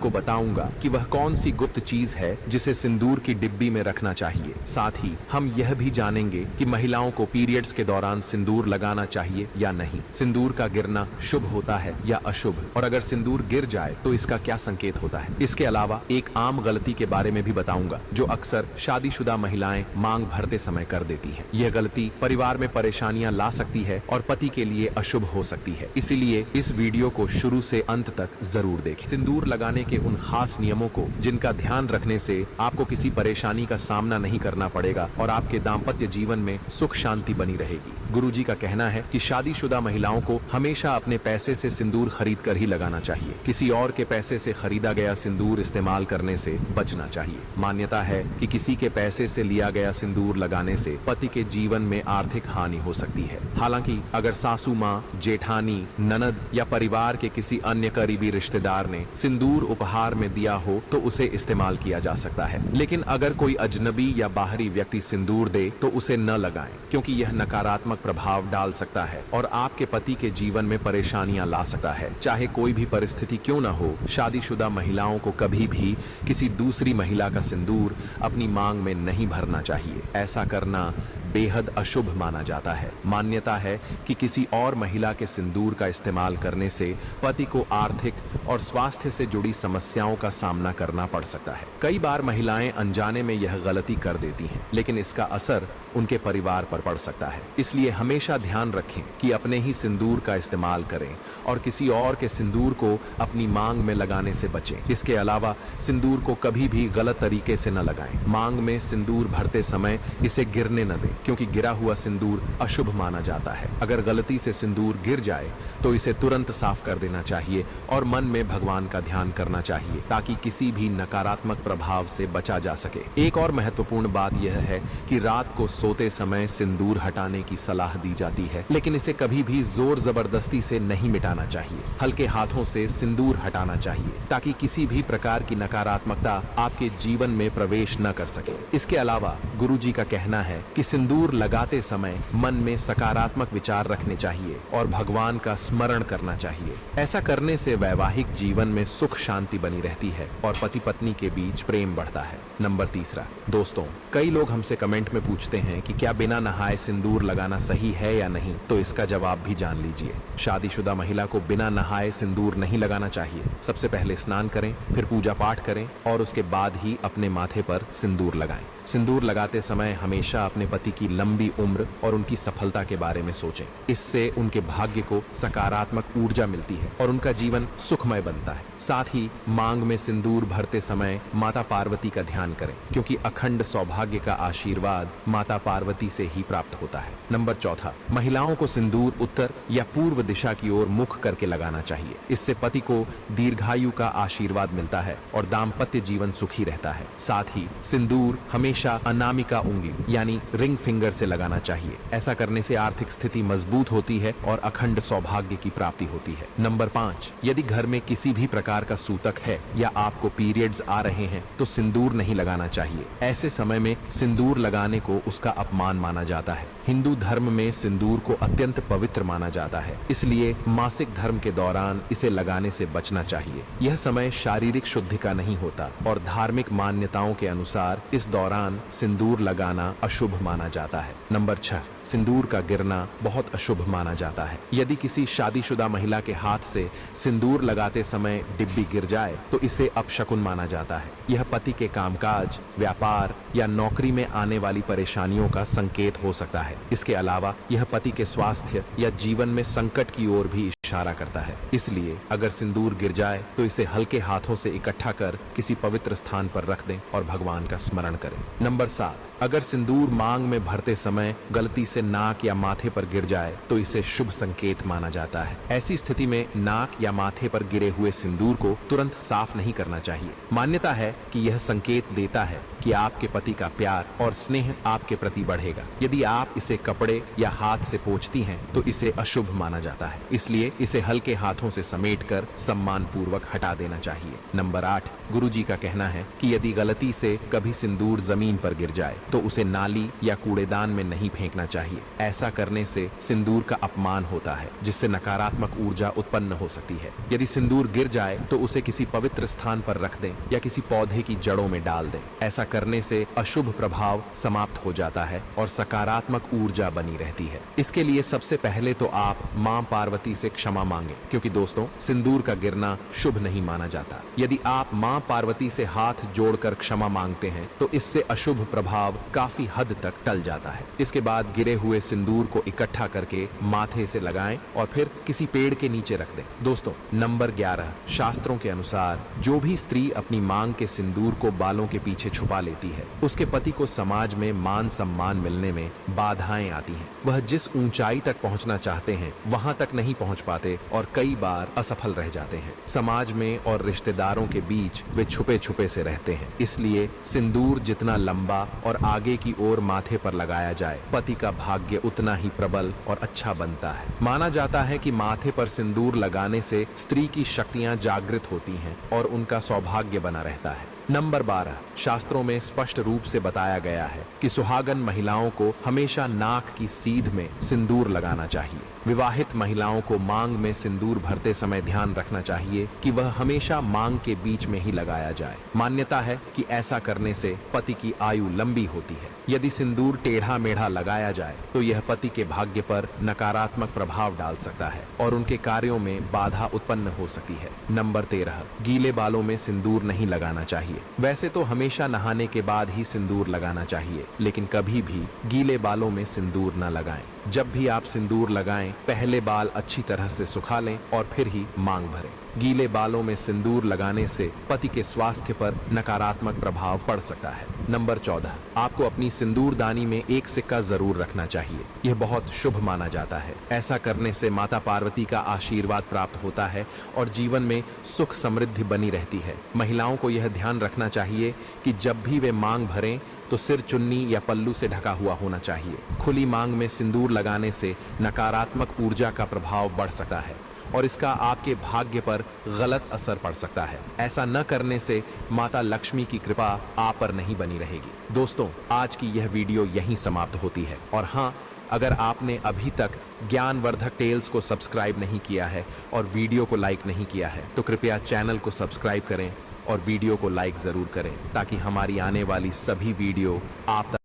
आपको बताऊंगा कि वह कौन सी गुप्त चीज है जिसे सिंदूर की डिब्बी में रखना चाहिए। साथ ही हम यह भी जानेंगे कि महिलाओं को पीरियड्स के दौरान सिंदूर लगाना चाहिए या नहीं, सिंदूर का गिरना शुभ होता है या अशुभ, और अगर सिंदूर गिर जाए तो इसका क्या संकेत होता है। इसके अलावा एक आम गलती के बारे में भी बताऊंगा जो अक्सर शादीशुदा महिलाएं मांग भरते समय कर देती हैं। यह गलती परिवार में परेशानियां ला सकती है और पति के लिए अशुभ हो सकती है, इसीलिए इस वीडियो को शुरू से अंत तक जरूर देखें। सिंदूर लगाने के उन खास नियमों को जिनका ध्यान रखने से आपको किसी परेशानी का सामना नहीं करना पड़ेगा और आपके दाम्पत्य जीवन में सुख शांति बनी रहेगी। गुरुजी का कहना है कि शादीशुदा महिलाओं को हमेशा अपने पैसे से सिंदूर खरीद कर ही लगाना चाहिए। किसी और के पैसे से खरीदा गया सिंदूर इस्तेमाल करने से बचना चाहिए। मान्यता है कि किसी के पैसे से लिया गया सिंदूर लगाने से पति के जीवन में आर्थिक हानि हो सकती है। हालांकि अगर सासू माँ, जेठानी, ननद या परिवार के किसी अन्य करीबी रिश्तेदार ने सिंदूर उपहार में दिया हो तो उसे इस्तेमाल किया जा सकता है, लेकिन अगर कोई अजनबी या बाहरी व्यक्ति सिंदूर दे तो उसे न लगाएं, क्योंकि यह नकारात्मक प्रभाव डाल सकता है और आपके पति के जीवन में परेशानियां ला सकता है। चाहे कोई भी परिस्थिति क्यों न हो, शादीशुदा महिलाओं को कभी भी किसी दूसरी महिला का सिंदूर अपनी मांग में नहीं भरना चाहिए। ऐसा करना बेहद अशुभ माना जाता है। मान्यता है कि किसी और महिला के सिंदूर का इस्तेमाल करने से पति को आर्थिक और स्वास्थ्य से जुड़ी समस्याओं का सामना करना पड़ सकता है। कई बार महिलाएं अनजाने में यह गलती कर देती हैं, लेकिन इसका असर उनके परिवार पर पड़ सकता है। इसलिए हमेशा ध्यान रखें कि अपने ही सिंदूर का इस्तेमाल करें और किसी और के सिंदूर को अपनी मांग में लगाने से बचें। इसके अलावा सिंदूर को कभी भी गलत तरीके से न लगाएं। मांग में सिंदूर भरते समय इसे गिरने न दें, क्योंकि गिरा हुआ सिंदूर अशुभ माना जाता है। अगर गलती से सिंदूर गिर जाए तो इसे तुरंत साफ कर देना चाहिए और मन में भगवान का ध्यान करना चाहिए, ताकि किसी भी नकारात्मक प्रभाव से बचा जा सके। एक और महत्वपूर्ण बात यह है कि रात को सोते समय सिंदूर हटाने की सलाह दी जाती है, लेकिन इसे कभी भी जोर जबरदस्ती से नहीं मिटाना चाहिए। हल्के हाथों से सिंदूर हटाना चाहिए ताकि किसी भी प्रकार की नकारात्मकता आपके जीवन में प्रवेश न कर सके। इसके अलावा गुरुजी का कहना है कि सिंदूर लगाते समय मन में सकारात्मक विचार रखने चाहिए और भगवान का स्मरण करना चाहिए। ऐसा करने से वैवाहिक जीवन में सुख शांति बनी रहती है और पति पत्नी के बीच प्रेम बढ़ता है। नंबर 3, दोस्तों, कई लोग हमसे कमेंट में पूछते हैं कि क्या बिना नहाए सिंदूर लगाना सही है या नहीं, तो इसका जवाब भी जान लीजिए। शादीशुदा महिला को बिना नहाए सिंदूर नहीं लगाना चाहिए। सबसे पहले स्नान करें, फिर पूजा पाठ करें और उसके बाद ही अपने माथे पर सिंदूर लगाएं। सिंदूर लगाते समय हमेशा अपने पति की लंबी उम्र और उनकी सफलता के बारे में सोचें। इससे उनके भाग्य को सकारात्मक ऊर्जा मिलती है और उनका जीवन सुखमय बनता है। साथ ही मांग में सिंदूर भरते समय माता पार्वती का ध्यान करें, क्योंकि अखंड सौभाग्य का आशीर्वाद माता पार्वती से ही प्राप्त होता है। नंबर 4, महिलाओं को सिंदूर उत्तर या पूर्व दिशा की ओर मुख करके लगाना चाहिए। इससे पति को दीर्घायु का आशीर्वाद मिलता है और दाम्पत्य जीवन सुखी रहता है। साथ ही सिंदूर हमेशा अनामिका उंगली यानी रिंग फिंगर से लगाना चाहिए। ऐसा करने से आर्थिक स्थिति मजबूत होती है और अखंड सौभाग्य की प्राप्ति होती है। नंबर 5, यदि घर में किसी भी प्रकार का सूतक है या आपको पीरियड्स आ रहे हैं तो सिंदूर नहीं लगाना चाहिए। ऐसे समय में सिंदूर लगाने को उसका अपमान माना जाता है। हिंदू धर्म में सिंदूर को अत्यंत पवित्र माना जाता है, इसलिए मासिक धर्म के दौरान इसे लगाने से बचना चाहिए। यह समय शारीरिक शुद्धि का नहीं होता और धार्मिक मान्यताओं के अनुसार इस दौरान सिंदूर लगाना अशुभ माना जाता है। नंबर 6, सिंदूर का गिरना बहुत अशुभ माना जाता है। यदि किसी शादीशुदा महिला के हाथ से सिंदूर लगाते समय डिब्बी गिर जाए तो इसे अपशकुन माना जाता है। यह पति के कामकाज, व्यापार या नौकरी में आने वाली परेशानियों का संकेत हो सकता है। इसके अलावा यह पति के स्वास्थ्य या जीवन में संकट की ओर भी इशारा करता है। इसलिए अगर सिंदूर गिर जाए तो इसे हल्के हाथों से इकट्ठा कर किसी पवित्र स्थान पर रख दें और भगवान का स्मरण करें। नंबर 7, अगर सिंदूर मांग में भरते समय गलती से नाक या माथे पर गिर जाए तो इसे शुभ संकेत माना जाता है। ऐसी स्थिति में नाक या माथे पर गिरे हुए सिंदूर को तुरंत साफ नहीं करना चाहिए। मान्यता है कि यह संकेत देता है कि आपके पति का प्यार और स्नेह आपके प्रति बढ़ेगा। यदि आप इसे कपड़े या हाथ से पोंछती हैं तो इसे अशुभ माना जाता है। इसलिए इसे हल्के हाथों से समेटकर सम्मान पूर्वक हटा देना चाहिए। नंबर 8, गुरुजी का कहना है कि यदि गलती से कभी सिंदूर जमीन पर गिर जाए तो उसे नाली या कूड़ेदान में नहीं फेंकना चाहिए। ऐसा करने से सिंदूर का अपमान होता है, जिससे नकारात्मक ऊर्जा उत्पन्न हो सकती है। यदि सिंदूर गिर जाए तो उसे किसी पवित्र स्थान पर रख दें या किसी पौधे की जड़ों में डाल दें। ऐसा करने से अशुभ प्रभाव समाप्त हो जाता है और सकारात्मक ऊर्जा बनी रहती है। इसके लिए सबसे पहले तो आप मां पार्वती से क्षमा मांगे, क्योंकि दोस्तों सिंदूर का गिरना शुभ नहीं माना जाता। यदि आप मां पार्वती से हाथ जोड़कर क्षमा मांगते हैं तो इससे अशुभ प्रभाव काफी हद तक टल जाता है। इसके बाद गिरे हुए सिंदूर को इकट्ठा करके माथे से लगाएं और फिर किसी पेड़ के नीचे रख दें। दोस्तों नंबर 11, शास्त्रों के अनुसार जो भी स्त्री अपनी मांग के सिंदूर को बालों के पीछे छुपा लेती है, उसके पति को समाज में मान सम्मान मिलने में बाधाएं आती हैं। वह जिस ऊंचाई तक पहुंचना चाहते हैं वहां तक नहीं पहुंच पाते और कई बार असफल रह जाते हैं। समाज में और रिश्तेदारों के बीच वे छुपे छुपे से रहते हैं। इसलिए सिंदूर जितना लंबा और आगे की ओर माथे पर लगाया जाए, पति का भाग्य उतना ही प्रबल और अच्छा बनता है। माना जाता है कि माथे पर सिंदूर लगाने से स्त्री की शक्तियां जागृत होती हैं और उनका सौभाग्य बना रहता है। नंबर 12, शास्त्रों में स्पष्ट रूप से बताया गया है कि सुहागन महिलाओं को हमेशा नाक की सीध में सिंदूर लगाना चाहिए। विवाहित महिलाओं को मांग में सिंदूर भरते समय ध्यान रखना चाहिए कि वह हमेशा मांग के बीच में ही लगाया जाए। मान्यता है कि ऐसा करने से पति की आयु लंबी होती है। यदि सिंदूर टेढ़ा मेढ़ा लगाया जाए तो यह पति के भाग्य पर नकारात्मक प्रभाव डाल सकता है और उनके कार्यों में बाधा उत्पन्न हो सकती है। नंबर 13, गीले बालों में सिंदूर नहीं लगाना चाहिए। वैसे तो हमेशा नहाने के बाद ही सिंदूर लगाना चाहिए, लेकिन कभी भी गीले बालों में सिंदूर न लगाएं। जब भी आप सिंदूर लगाएं, पहले बाल अच्छी तरह से सुखा लें और फिर ही मांग भरें। गीले बालों में सिंदूर लगाने से पति के स्वास्थ्य पर नकारात्मक प्रभाव पड़ सकता है। नंबर 14, आपको अपनी सिंदूरदानी में एक सिक्का जरूर रखना चाहिए। यह बहुत शुभ माना जाता है। ऐसा करने से माता पार्वती का आशीर्वाद प्राप्त होता है और जीवन में सुख समृद्धि बनी रहती है। महिलाओं को यह ध्यान रखना चाहिए कि जब भी वे मांग भरें तो सिर चुन्नी या पल्लू से ढका हुआ होना चाहिए। खुली मांग में सिंदूर लगाने से नकारात्मक ऊर्जा का प्रभाव बढ़ सकता है और इसका आपके भाग्य पर गलत असर पड़ सकता है। ऐसा न करने से माता लक्ष्मी की कृपा आप पर नहीं बनी रहेगी। दोस्तों आज की यह वीडियो यहीं समाप्त होती है और हाँ, अगर आपने अभी तक ज्ञानवर्धक टेल्स को सब्सक्राइब नहीं किया है और वीडियो को लाइक नहीं किया है तो कृपया चैनल को सब्सक्राइब करें और वीडियो को लाइक जरूर करें ताकि हमारी आने वाली सभी वीडियो आप तक